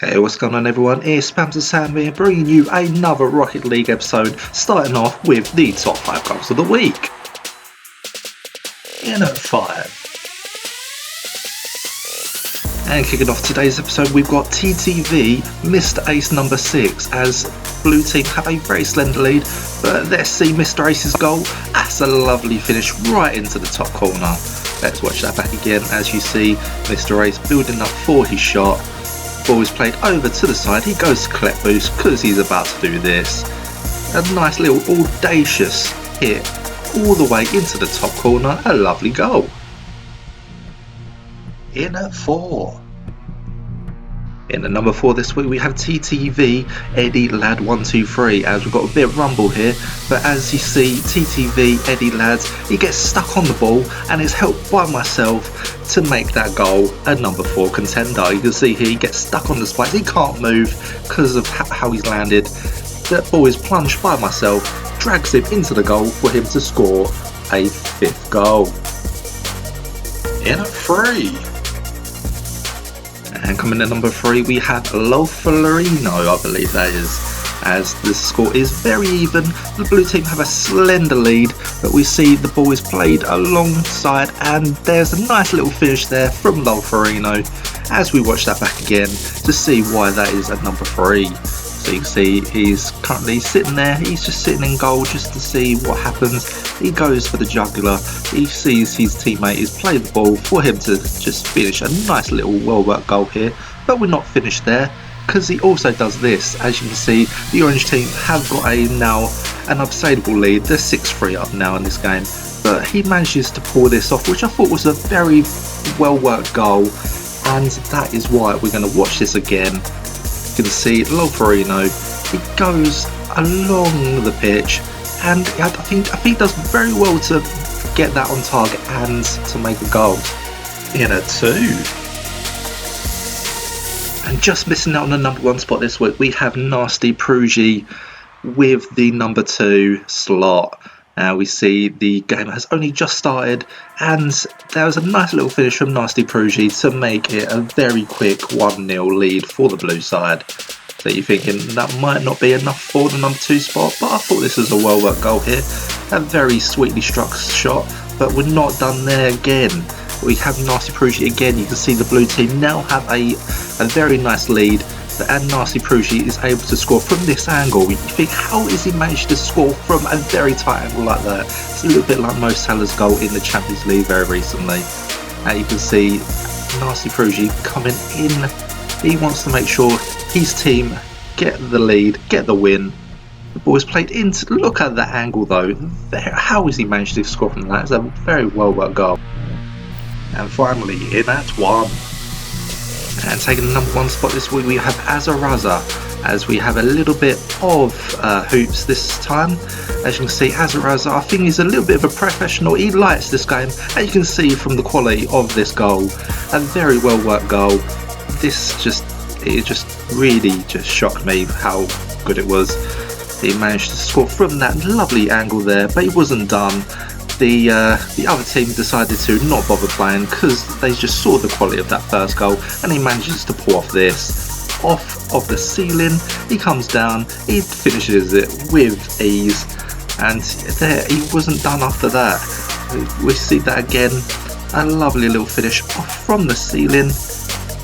Hey, what's going on everyone? It's Spamstersam here, bringing you another Rocket League episode, starting off with the top 5 goals of the week. In at 5. And kicking off today's episode, we've got TTV, Mr. Ace number 6, as Blue Team have a very slender lead, but let's see Mr. Ace's goal. That's a lovely finish right into the top corner. Let's watch that back again as you see Mr. Ace building up for his shot. Ball is played over to the side, he goes to collect boost because he's about to do this. A nice little audacious hit all the way into the top corner, a lovely goal. In at 4. In at number 4 this week we have TTV Eddie Lad 123, as we've got a bit of rumble here, but as you see TTV Eddie Lad, he gets stuck on the ball and is helped by myself to make that goal a number 4 contender. You can see here he gets stuck on the spikes, he can't move because of how he's landed. That ball is plunged by myself, drags him into the goal for him to score a 5th goal. In at 3. And coming in at number 3 we have Lofarino, I believe that is, as the score is very even. The blue team have a slender lead, but we see the ball is played alongside and there's a nice little finish there from Lofarino as we watch that back again to see why that is at number 3. So you can see he's currently sitting there, he's just sitting in goal just to see what happens. He goes for the jugular, he sees his teammate is playing the ball for him to just finish a nice little well worked goal here, but we're not finished there because he also does this. As you can see, the orange team have got now an unassailable lead, they're 6-3 up now in this game, but he manages to pull this off, which I thought was a very well worked goal, and that is why we're going to watch this again. You can see Lofarino, he goes along the pitch and I think he does very well to get that on target and to make a goal. In at 2. And just missing out on the number 1 spot this week we have Nasty Prugi with the number 2 slot. We see the game has only just started and there was a nice little finish from Nasty Prugi to make it a very quick 1-0 lead for the blue side. So you're thinking that might not be enough for the number 2 spot, but I thought this was a well worked goal here. A very sweetly struck shot, but we're not done there again. We have Nasty Prugi again. You can see the blue team now have a very nice lead, and Nasty Prugi is able to score from this angle. You think, how is he managed to score from a very tight angle like that? It's a little bit like Mo Salah's goal in the Champions League very recently. And you can see Nasty Prugi coming in. He wants to make sure his team get the lead, get the win. The ball is played into, look at that angle though. How is he managed to score from that? It's a very well worked goal. And finally in at 1. And taking the number 1 spot this week we have Azaraza, as we have a little bit of hoops this time. As you can see, Azaraza, I think he's a little bit of a professional, he likes this game, and you can see from the quality of this goal, a very well worked goal. It just really shocked me how good it was. He managed to score from that lovely angle there, but he wasn't done. The other team decided to not bother playing because they just saw the quality of that first goal, and he manages to pull off this off of the ceiling. He comes down, he finishes it with ease, and there he wasn't done after that. We see that again, a lovely little finish off from the ceiling,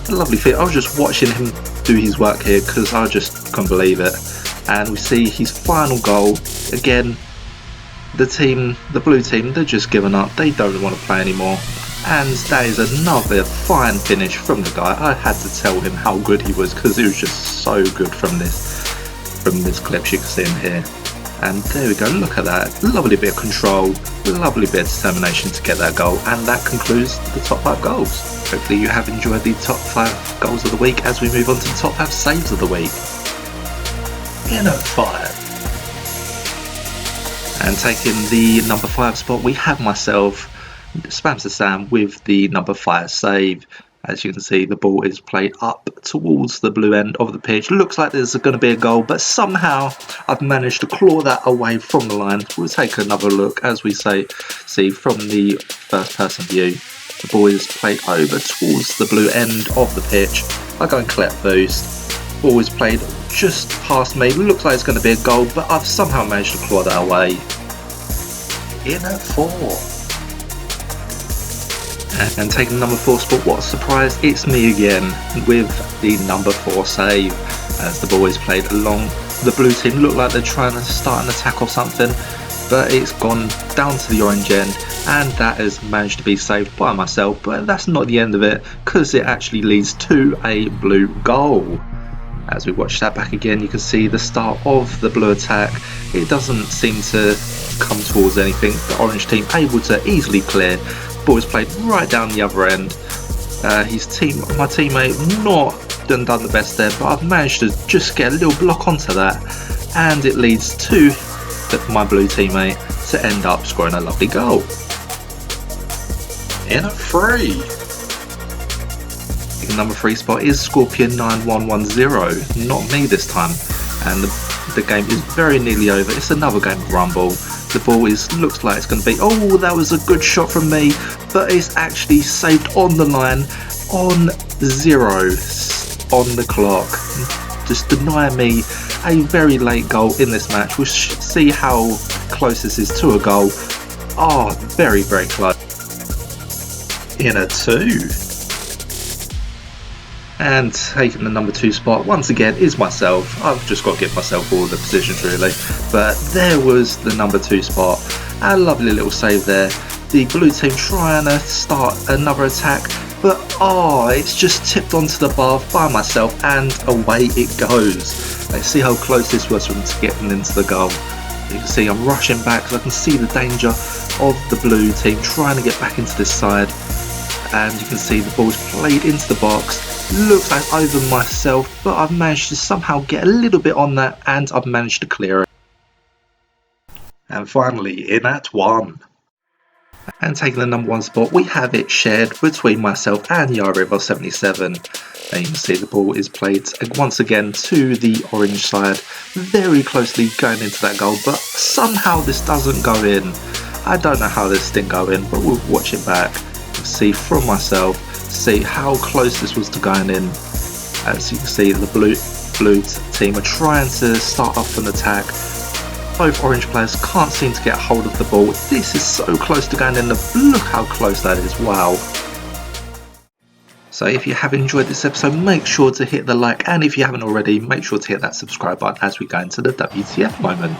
a lovely fit. I was just watching him do his work here because I just couldn't believe it. And we see his final goal again. The blue team, they're just given up, they don't want to play anymore, and that is another fine finish from the guy. I had to tell him how good he was because it was just so good from this clip. You can see him here, and there we go, look at that, lovely bit of control, lovely bit of determination to get that goal, and that concludes the top 5 goals. Hopefully you have enjoyed the top 5 goals of the week as we move on to the top 5 saves of the week. In at 5. And taking the number 5 spot we have myself, Spamstersam, with the number 5 save. As you can see, the ball is played up towards the blue end of the pitch. Looks like there's going to be a goal, but somehow I've managed to claw that away from the line. We'll take another look as we see from the first person view. The ball is played over towards the blue end of the pitch. I go and collect boost. Ball is played just past me. Looks like it's going to be a goal, but I've somehow managed to claw that away. In at 4. And taking the number 4 spot, what a surprise, it's me again with the number 4 save. As the ball is played along, the blue team look like they're trying to start an attack or something, but it's gone down to the orange end, and that has managed to be saved by myself. But that's not the end of it, because it actually leads to a blue goal. As we watch that back again, you can see the start of the blue attack. It doesn't seem to come towards anything. The orange team able to easily clear. Ball is played right down the other end. My teammate not done the best there, but I've managed to just get a little block onto that, and it leads to my blue teammate to end up scoring a lovely goal. In at 3. The number 3 spot is Scorpion9110, not me this time, and the game is very nearly over. It's another game of Rumble. The ball looks like it's going to be, oh, that was a good shot from me, but it's actually saved on the line, on 0 on the clock, just denying me a very late goal in this match. We'll see how close this is to a goal. Oh, very, very close. In at 2. And taking the number 2 spot once again is myself. I've just got to give myself all the positions really, but there was the number 2 spot. A lovely little save there. The blue team trying to start another attack, but it's just tipped onto the bar by myself, and away it goes. Let's see how close this was from getting into the goal. You can see I'm rushing back because I can see the danger of the blue team trying to get back into this side, and you can see the ball's played into the box. Looks like over myself, but I've managed to somehow get a little bit on that, and I've managed to clear it. And finally, in at 1. And taking the number 1 spot, we have it shared between myself and Yarivel77. And you can see the ball is played once again to the orange side, very closely going into that goal, but somehow this doesn't go in. I don't know how this didn't go in, but we'll watch it back and see from myself, see how close this was to going in. As you can see, the blue team are trying to start off an attack. Both orange players can't seem to get hold of the ball. This is so close to going in. Look how close that is. Wow. So if you have enjoyed this episode, make sure to hit the like, and if you haven't already, make sure to hit that subscribe button as we go into the WTF moment.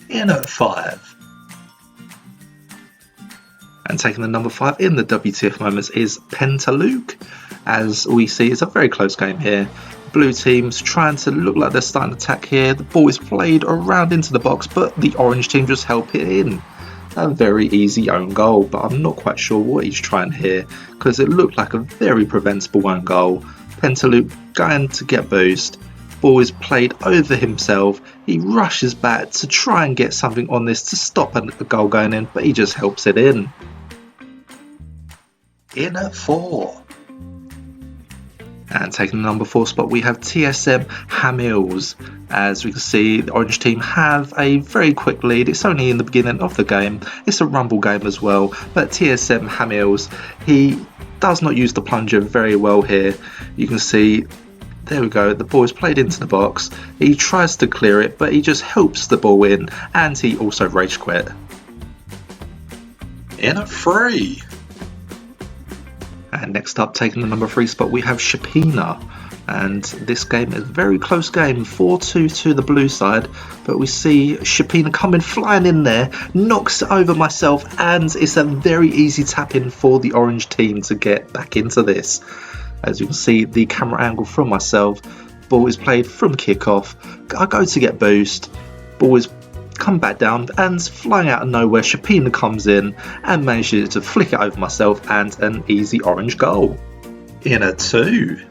In at 5. And taking the number 5 in the WTF moments is Penta-luc. As we see, it's a very close game here. Blue team's trying to look like they're starting to attack here. The ball is played around into the box, but the orange team just help it in. A very easy own goal, but I'm not quite sure what he's trying here, because it looked like a very preventable own goal. Penta-luc going to get boost. Ball is played over himself. He rushes back to try and get something on this to stop a goal going in, but he just helps it in. In at 4. And taking the number 4 spot, we have TSM Hamills. As we can see, the orange team have a very quick lead. It's only in the beginning of the game. It's a rumble game as well, but TSM Hamills, he does not use the plunger very well here. You can see, there we go, the ball is played into the box. He tries to clear it, but he just helps the ball in, and he also rage quit. In at 3. And next up, taking the number 3 spot, we have Shapina. And this game is a very close game, 4-2 to the blue side. But we see Shapina coming flying in there, knocks it over myself, and it's a very easy tap in for the orange team to get back into this. As you can see, the camera angle from myself, ball is played from kickoff. I go to get boost, ball is come back down, and flying out of nowhere, Shapina comes in and manages to flick it over myself, and an easy orange goal. In at 2.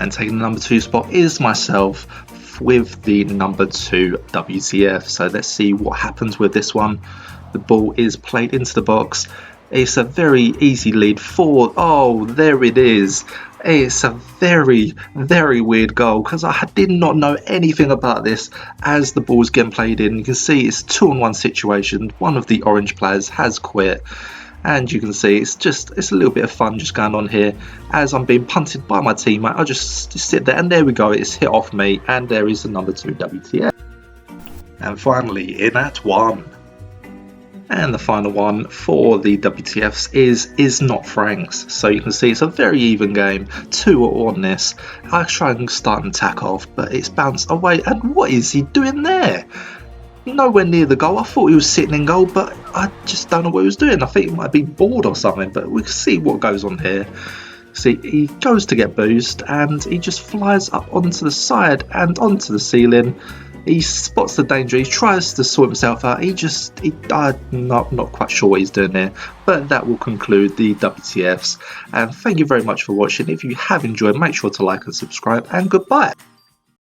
And taking the number 2 spot is myself with the number 2 WTF. So let's see what happens with this one. The ball is played into the box. It's a very easy lead for, there it is. It's a very, very weird goal, because I did not know anything about this as the ball's getting played in. You can see it's 2-on-1 situation. One of the orange players has quit, and you can see it's a little bit of fun just going on here as I'm being punted by my teammate. I just sit there, and there we go, it's hit off me, and there is the number 2 WTF. And finally, in at 1. And the final one for the WTFs is not Frank's. So you can see it's a very even game, 2 on this. I try and start an attack off, but it's bounced away. And what is he doing there? Nowhere near the goal. I thought he was sitting in goal, but I just don't know what he was doing. I think he might be bored or something, but we can see what goes on here. See, he goes to get boozed, and he just flies up onto the side and onto the ceiling. He spots the danger, he tries to sort himself out, I'm not quite sure what he's doing there, but that will conclude the WTFs, and thank you very much for watching. If you have enjoyed, make sure to like and subscribe, and goodbye.